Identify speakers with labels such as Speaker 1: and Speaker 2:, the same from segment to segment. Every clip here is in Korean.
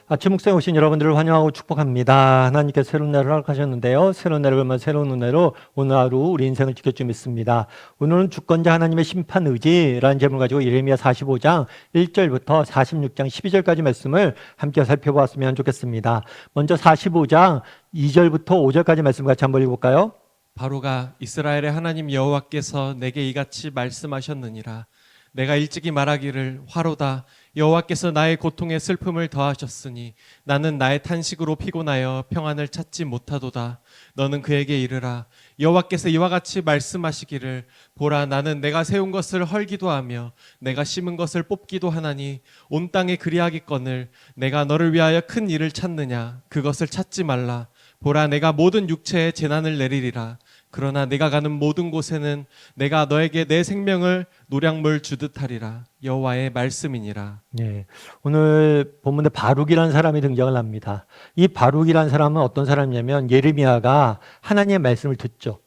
Speaker 1: 아침 묵상에 오신 여러분들을 환영하고 축복합니다. 하나님께서 새로운 날을 허락하셨는데요. 새로운 날을 걸면 새로운 은혜로 오늘 하루 우리 인생을 지킬 줄 믿습니다. 오늘은 주권자 하나님의 심판 의지라는 제목을 가지고 예레미야 45장 1절부터 46장 12절까지 말씀을 함께 살펴보았으면 좋겠습니다. 먼저 45장 2절부터 5절까지 말씀 같이 한번 읽어볼까요?
Speaker 2: 바로가 이스라엘의 하나님 여호와께서 내게 이같이 말씀하셨느니라. 내가 일찍이 말하기를 화로다. 여호와께서 나의 고통에 슬픔을 더하셨으니 나는 나의 탄식으로 피곤하여 평안을 찾지 못하도다. 너는 그에게 이르라. 여호와께서 이와 같이 말씀하시기를 보라, 나는 내가 세운 것을 헐기도 하며 내가 심은 것을 뽑기도 하나니 온 땅에 그리하기건을 내가 너를 위하여 큰 일을 찾느냐. 그것을 찾지 말라. 보라, 내가 모든 육체에 재난을 내리리라. 그러나 내가 가는 모든 곳에는 내가 너에게 내 생명을 노량물 주듯 하리라. 여호와의 말씀이니라.
Speaker 1: 네, 오늘 본문에 바룩이라는 사람이 등장을 합니다. 이 바룩이라는 사람은 어떤 사람이냐면 예레미야가 하나님의 말씀을 듣죠.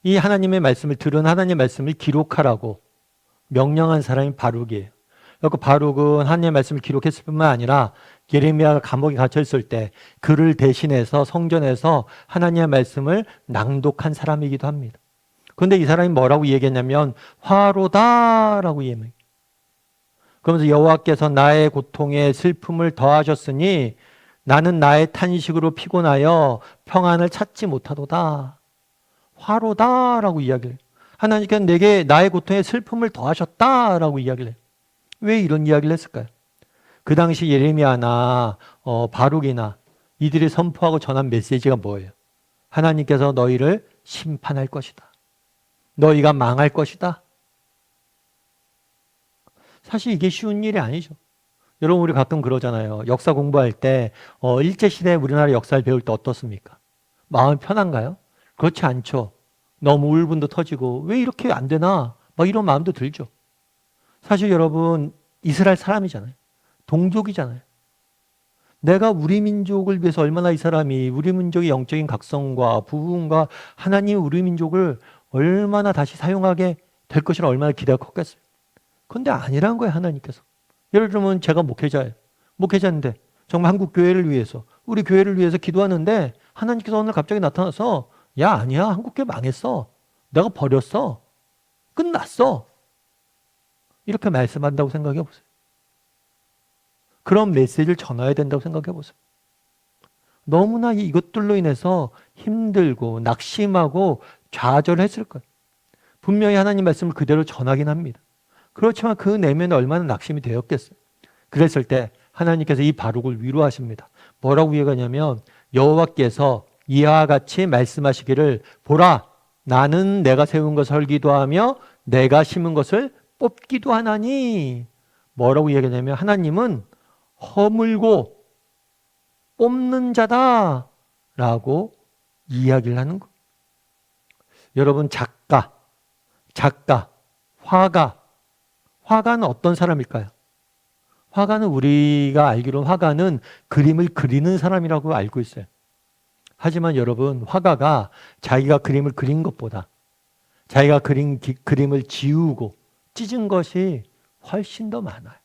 Speaker 1: 이 하나님의 말씀을 들은 하나님의 말씀을 기록하라고 명령한 사람이 바룩이에요. 그래서 바룩은 하나님의 말씀을 기록했을 뿐만 아니라 예레미야가 감옥에 갇혀 있을 때 그를 대신해서 성전에서 하나님의 말씀을 낭독한 사람이기도 합니다. 그런데 이 사람이 뭐라고 얘기했냐면 화로다라고 얘기해요. 그러면서 여호와께서 나의 고통에 슬픔을 더하셨으니 나는 나의 탄식으로 피곤하여 평안을 찾지 못하도다. 화로다라고 이야기를 해요. 하나님께서 내게 나의 고통에 슬픔을 더하셨다라고 이야기를 해요. 왜 이런 이야기를 했을까요? 그 당시 예레미야나 바룩이나 이들이 선포하고 전한 메시지가 뭐예요? 하나님께서 너희를 심판할 것이다. 너희가 망할 것이다. 사실 이게 쉬운 일이 아니죠. 여러분, 우리 가끔 그러잖아요. 역사 공부할 때 일제시대 우리나라 역사를 배울 때 어떻습니까? 마음이 편한가요? 그렇지 않죠. 너무 울분도 터지고 왜 이렇게 안 되나? 막 이런 마음도 들죠. 사실 여러분, 이스라엘 사람이잖아요. 동족이잖아요. 내가 우리 민족을 위해서 얼마나 이 사람이 우리 민족의 영적인 각성과 부흥과 하나님 우리 민족을 얼마나 다시 사용하게 될 것이라 얼마나 기대가 컸겠어요. 그런데 아니란 거예요, 하나님께서. 예를 들면 제가 목회자예요. 목회자인데 정말 한국 교회를 위해서, 우리 교회를 위해서 기도하는데 하나님께서 오늘 갑자기 나타나서 야, 아니야, 한국 교회 망했어. 내가 버렸어. 끝났어. 이렇게 말씀한다고 생각해 보세요. 그런 메시지를 전해야 된다고 생각해 보세요. 너무나 이것들로 인해서 힘들고 낙심하고 좌절했을 거예요. 분명히 하나님 말씀을 그대로 전하긴 합니다. 그렇지만 그 내면에 얼마나 낙심이 되었겠어요. 그랬을 때 하나님께서 이 바룩을 위로하십니다. 뭐라고 얘기하냐면 여호와께서 이와 같이 말씀하시기를 보라, 나는 내가 세운 것을 헐기도 하며 내가 심은 것을 뽑기도 하나니. 뭐라고 얘기하냐면 하나님은 허물고 뽑는 자다 라고 이야기를 하는 거예요. 여러분, 작가, 화가는 어떤 사람일까요? 화가는 우리가 알기로는 화가는 그림을 그리는 사람이라고 알고 있어요. 하지만 여러분, 화가가 자기가 그림을 그린 것보다 자기가 그린 그림을 지우고 찢은 것이 훨씬 더 많아요.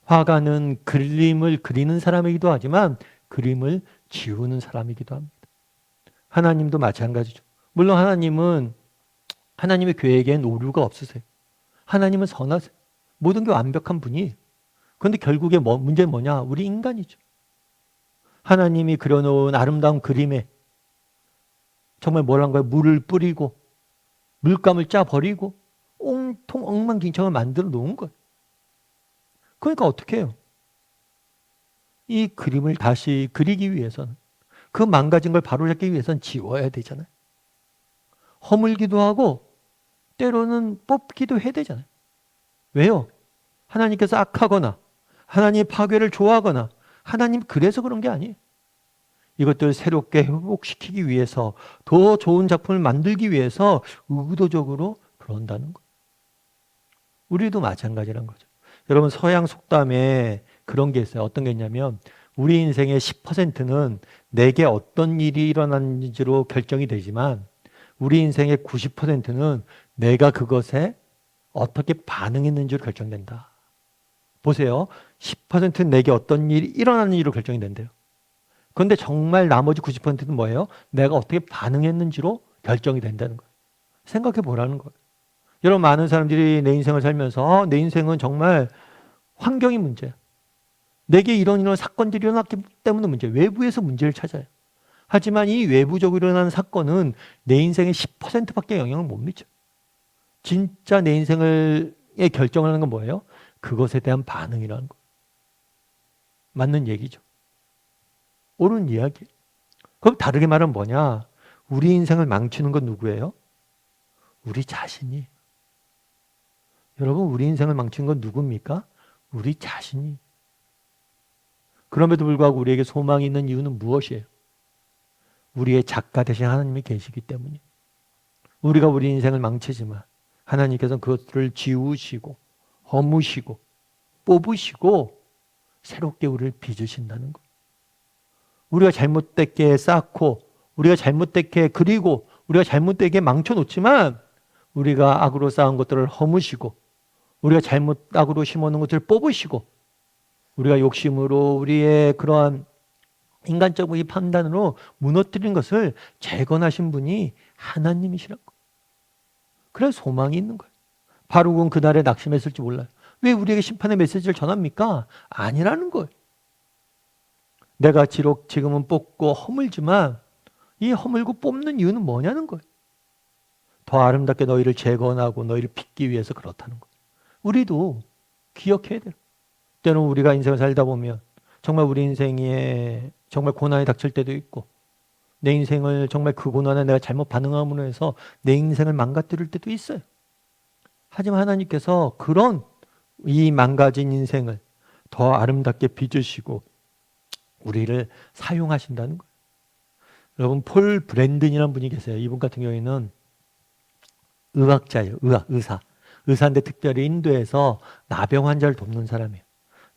Speaker 1: 화가는 그림을 그리는 사람이기도 하지만 그림을 지우는 사람이기도 합니다. 하나님도 마찬가지죠. 물론 하나님의 계획엔 오류가 없으세요. 하나님은 선하세요. 모든 게 완벽한 분이에요. 그런데 결국에 문제는 뭐냐? 우리 인간이죠. 하나님이 그려놓은 아름다운 그림에 정말 뭐란 거예요? 물을 뿌리고 물감을 짜버리고 온통 엉망진창을 만들어 놓은 거예요. 그러니까 어떻게 해요? 이 그림을 다시 그리기 위해서는, 그 망가진 걸 바로잡기 위해서는 지워야 되잖아요. 허물기도 하고 때로는 뽑기도 해야 되잖아요. 왜요? 하나님께서 악하거나 하나님의 파괴를 좋아하거나 하나님 그래서 그런 게 아니에요. 이것들을 새롭게 회복시키기 위해서, 더 좋은 작품을 만들기 위해서 의도적으로 그런다는 거예요. 우리도 마찬가지란 거죠. 여러분, 서양 속담에 그런 게 있어요. 어떤 게 있냐면 우리 인생의 10%는 내게 어떤 일이 일어났는지로 결정이 되지만 우리 인생의 90%는 내가 그것에 어떻게 반응했는지로 결정된다. 보세요. 10%는 내게 어떤 일이 일어나는 일로 결정이 된대요. 그런데 정말 나머지 90%는 뭐예요? 내가 어떻게 반응했는지로 결정이 된다는 거예요. 생각해 보라는 거예요. 여러분, 많은 사람들이 내 인생을 살면서 내 인생은 정말 환경이 문제야. 내게 이런 사건들이 일어났기 때문에 문제야. 외부에서 문제를 찾아요. 하지만 이 외부적으로 일어나는 사건은 내 인생의 10%밖에 영향을 못 미쳐. 진짜 내 인생을 결정을 하는 건 뭐예요? 그것에 대한 반응이라는 거. 맞는 얘기죠. 옳은 이야기. 그럼 다르게 말하면 뭐냐? 우리 인생을 망치는 건 누구예요? 우리 자신이. 여러분, 우리 인생을 망치는 건 누굽니까? 우리 자신이. 그럼에도 불구하고 우리에게 소망이 있는 이유는 무엇이에요? 우리의 작가 대신 하나님이 계시기 때문이에요. 우리가 우리 인생을 망치지만 하나님께서는 그것들을 지우시고 허무시고 뽑으시고 새롭게 우리를 빚으신다는 거예요. 우리가 잘못되게 쌓고 우리가 잘못되게 그리고 우리가 잘못되게 망쳐놓지만 우리가 악으로 쌓은 것들을 허무시고 우리가 잘못 악으로 심어놓은 것들을 뽑으시고 우리가 욕심으로 우리의 그러한 인간적인 판단으로 무너뜨린 것을 재건하신 분이 하나님이시라고. 그래서 소망이 있는 거예요. 바룩은 그날에 낙심했을지 몰라요. 왜 우리에게 심판의 메시지를 전합니까? 아니라는 거예요. 내가 지금은 뽑고 허물지만 이 허물고 뽑는 이유는 뭐냐는 거예요. 더 아름답게 너희를 재건하고 너희를 빚기 위해서 그렇다는 거예요. 우리도 기억해야 돼요. 때는 우리가 인생을 살다 보면 정말 우리 인생에 정말 고난이 닥칠 때도 있고 내 인생을 정말 그 고난에 내가 잘못 반응함으로 해서 내 인생을 망가뜨릴 때도 있어요. 하지만 하나님께서 그런 이 망가진 인생을 더 아름답게 빚으시고 우리를 사용하신다는 거예요. 여러분, 폴 브랜든이라는 분이 계세요. 이분 같은 경우에는 의학자예요. 의사. 의사인데 특별히 인도에서 나병 환자를 돕는 사람이에요.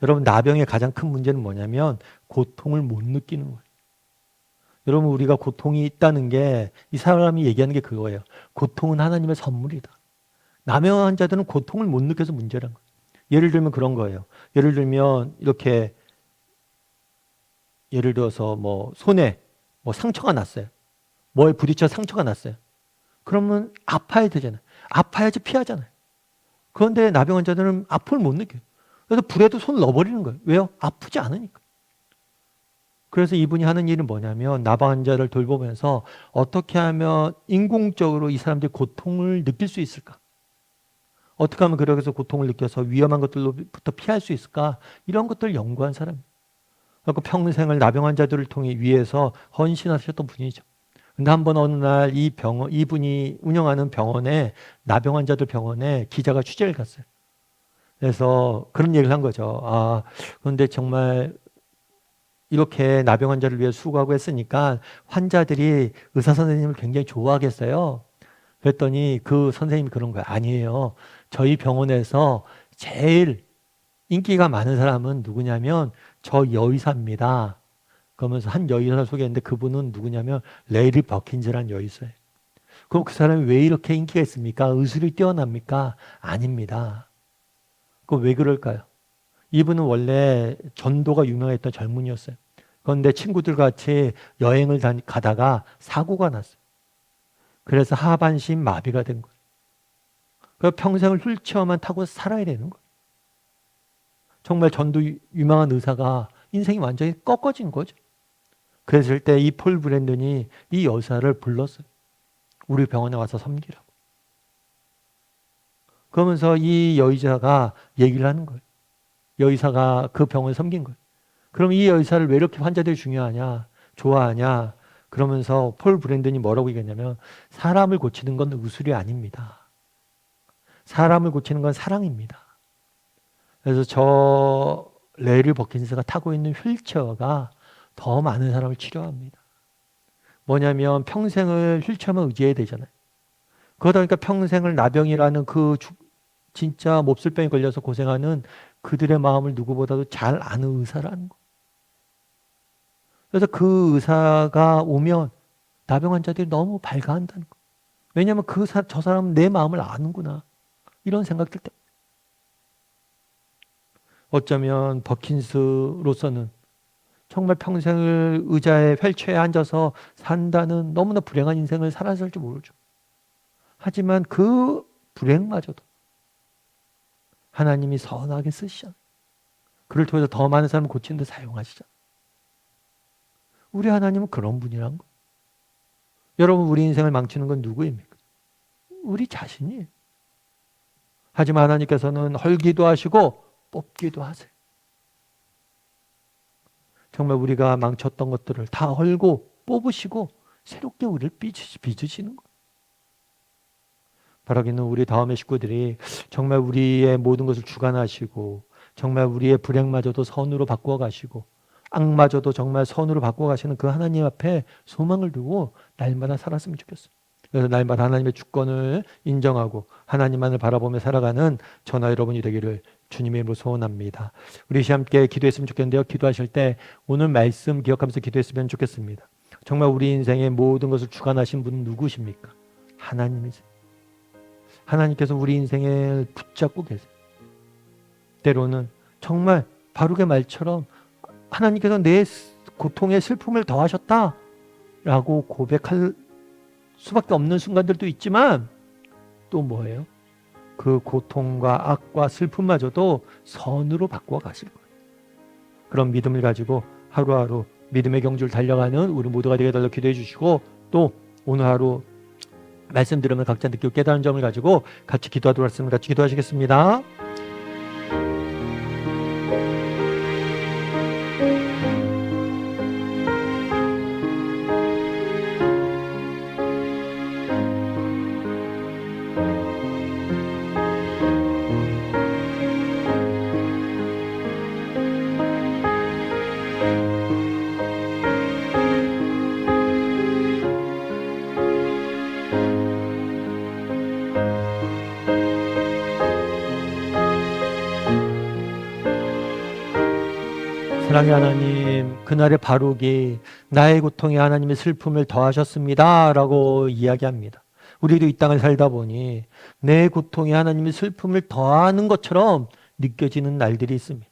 Speaker 1: 여러분, 나병의 가장 큰 문제는 뭐냐면 고통을 못 느끼는 거예요. 여러분, 우리가 고통이 있다는 게 이 사람이 얘기하는 게 그거예요. 고통은 하나님의 선물이다. 나병 환자들은 고통을 못 느껴서 문제란 거예요. 예를 들면 그런 거예요. 예를 들면 이렇게 예를 들어서 뭐 손에 뭐 상처가 났어요. 뭐에 부딪혀 상처가 났어요. 그러면 아파야 되잖아요. 아파야지 피하잖아요. 그런데 나병 환자들은 아픔을 못 느껴요. 그래서 불에도 손을 넣어버리는 거예요. 왜요? 아프지 않으니까. 그래서 이분이 하는 일은 뭐냐면 나병 환자를 돌보면서 어떻게 하면 인공적으로 이 사람들이 고통을 느낄 수 있을까? 어떻게 하면 그렇게 고통을 느껴서 위험한 것들로부터 피할 수 있을까? 이런 것들을 연구한 사람이에요. 그리고 평생을 나병 환자들을 통해 위해서 헌신하셨던 분이죠. 근데 한 번 어느 날 이분이 운영하는 병원에 나병 환자들 병원에 기자가 취재를 갔어요. 그래서 그런 얘기를 한 거죠. 아, 그런데 정말 이렇게 나병 환자를 위해 수고하고 했으니까 환자들이 의사 선생님을 굉장히 좋아하겠어요. 그랬더니 그 선생님이 그런 거예요. 아니에요. 저희 병원에서 제일 인기가 많은 사람은 누구냐면 저 여의사입니다. 그러면서 한 여의사를 소개했는데 그분은 누구냐면 레이리 버킨즈라는 여의사예요. 그럼 그 사람이 왜 이렇게 인기가 있습니까? 의술이 뛰어납니까? 아닙니다. 그럼 왜 그럴까요? 이분은 원래 전도가 유명했던 젊은이였어요. 그런데 친구들 같이 여행을 가다가 사고가 났어요. 그래서 하반신 마비가 된 거예요. 그래서 평생을 휠체어만 타고 살아야 되는 거예요. 정말 전도 유명한 의사가 인생이 완전히 꺾어진 거죠. 그랬을 때 이 폴 브랜든이 이 여사를 불렀어요. 우리 병원에 와서 섬기라고. 그러면서 이 여의사가 얘기를 하는 거예요. 여의사가 그 병원을 섬긴 거예요. 그럼 이 여의사를 왜 이렇게 환자들이 중요하냐, 좋아하냐, 그러면서 폴 브랜든이 뭐라고 얘기했냐면 사람을 고치는 건 의술이 아닙니다. 사람을 고치는 건 사랑입니다. 그래서 저 레리 버킨스가 타고 있는 휠체어가 더 많은 사람을 치료합니다. 뭐냐면 평생을 휠체어만 의지해야 되잖아요. 그러다 보니까 평생을 나병이라는 진짜 몹쓸병에 걸려서 고생하는 그들의 마음을 누구보다도 잘 아는 의사라는 거. 그래서 그 의사가 오면 나병 환자들이 너무 발가한다는 거. 왜냐하면 저 사람은 내 마음을 아는구나. 이런 생각들 때문에. 어쩌면 버킨스로서는 정말 평생을 의자에 휠체어에 앉아서 산다는 너무나 불행한 인생을 살았을지 모르죠. 하지만 그 불행마저도 하나님이 선하게 쓰시잖아요. 그를 통해서 더 많은 사람을 고치는 데 사용하시잖아요. 우리 하나님은 그런 분이란 거예요. 여러분, 우리 인생을 망치는 건 누구입니까? 우리 자신이에요. 하지만 하나님께서는 헐기도 하시고 뽑기도 하세요. 정말 우리가 망쳤던 것들을 다 헐고 뽑으시고 새롭게 우리를 빚으시는 거예요. 바라기는 우리 다음의 식구들이 정말 우리의 모든 것을 주관하시고 정말 우리의 불행마저도 선으로 바꾸어 가시고 악마저도 정말 선으로 바꾸어 가시는 그 하나님 앞에 소망을 두고 날마다 살았으면 좋겠어요. 그래서 날마다 하나님의 주권을 인정하고 하나님만을 바라보며 살아가는 저나 여러분이 되기를 주님의 이름으로 소원합니다. 우리 함께 기도했으면 좋겠는데요. 기도하실 때 오늘 말씀 기억하면서 기도했으면 좋겠습니다. 정말 우리 인생의 모든 것을 주관하신 분은 누구십니까? 하나님이세요. 하나님께서 우리 인생을 붙잡고 계세요. 때로는 정말 바룩의 말처럼 하나님께서 내 고통에 슬픔을 더하셨다라고 고백할 수밖에 없는 순간들도 있지만 또 뭐예요? 그 고통과 악과 슬픔마저도 선으로 바꾸어 가실 거예요. 그런 믿음을 가지고 하루하루 믿음의 경주를 달려가는 우리 모두가 되게 달라 기도해 주시고 또 오늘 하루 말씀 들으면 각자 느끼고 깨달은 점을 가지고 같이 기도하도록 하겠습니다. 같이 기도하시겠습니다. 사랑의 하나님, 그날의 바룩이 나의 고통에 하나님의 슬픔을 더하셨습니다 라고 이야기합니다. 우리도 이 땅을 살다 보니 내 고통에 하나님의 슬픔을 더하는 것처럼 느껴지는 날들이 있습니다.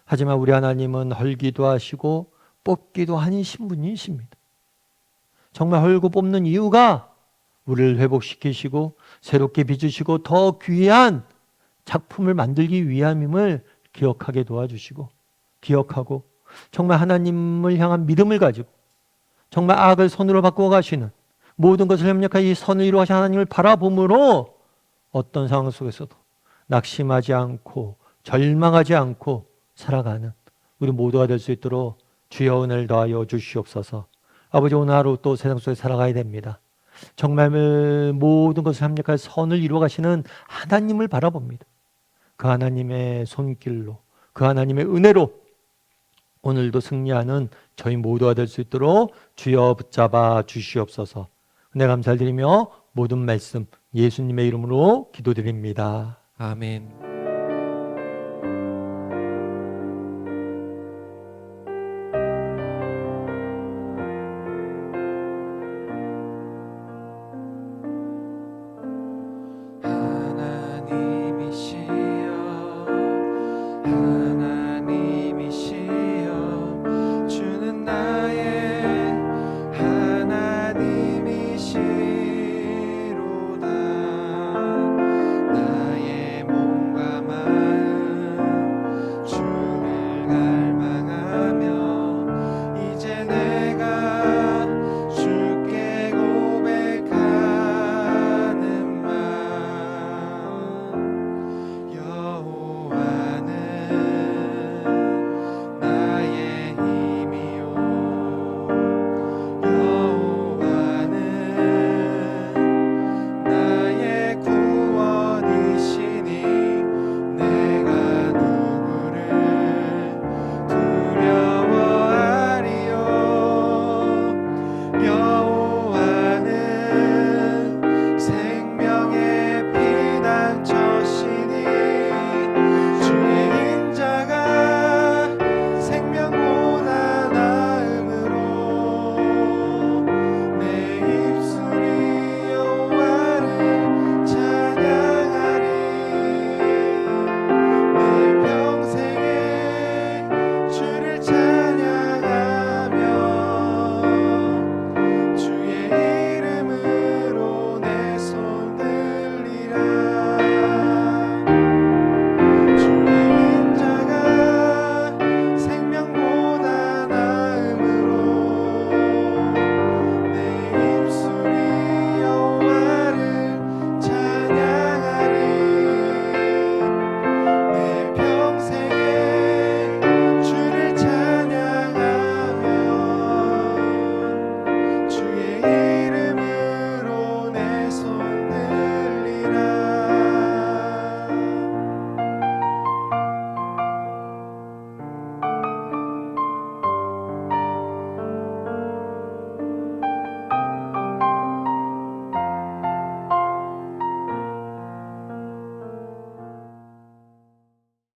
Speaker 1: 하지만 우리 하나님은 헐기도 하시고 뽑기도 하신 분이십니다. 정말 헐고 뽑는 이유가 우리를 회복시키시고 새롭게 빚으시고 더 귀한 작품을 만들기 위함임을 기억하게 도와주시고 기억하고 정말 하나님을 향한 믿음을 가지고 정말 악을 선으로 바꾸어 가시는 모든 것을 협력하여 이 선을 이루어가신 하나님을 바라봄으로 어떤 상황 속에서도 낙심하지 않고 절망하지 않고 살아가는 우리 모두가 될 수 있도록 주여 은혜를 더하여 주시옵소서. 아버지, 오늘 하루 또 세상 속에 살아가야 됩니다. 정말 모든 것을 협력하여 선을 이루어 가시는 하나님을 바라봅니다. 그 하나님의 손길로 그 하나님의 은혜로 오늘도 승리하는 저희 모두가 될 수 있도록 주여 붙잡아 주시옵소서. 은혜 감사드리며 모든 말씀 예수님의 이름으로 기도드립니다.
Speaker 2: 아멘.